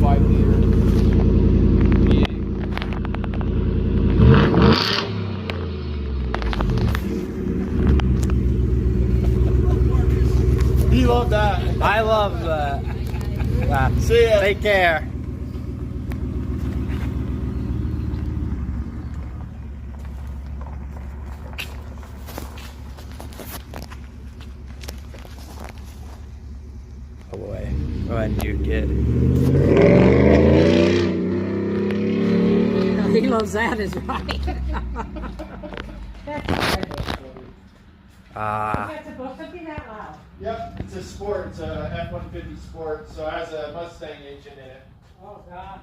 5-liter V8. You love that. I love that. See ya. Take care. Oh boy, when you get He loves that, is right. That's supposed to be that loud. Yep, it's a sport. It's a F-150 sport, so it has a Mustang engine in it. Oh, God.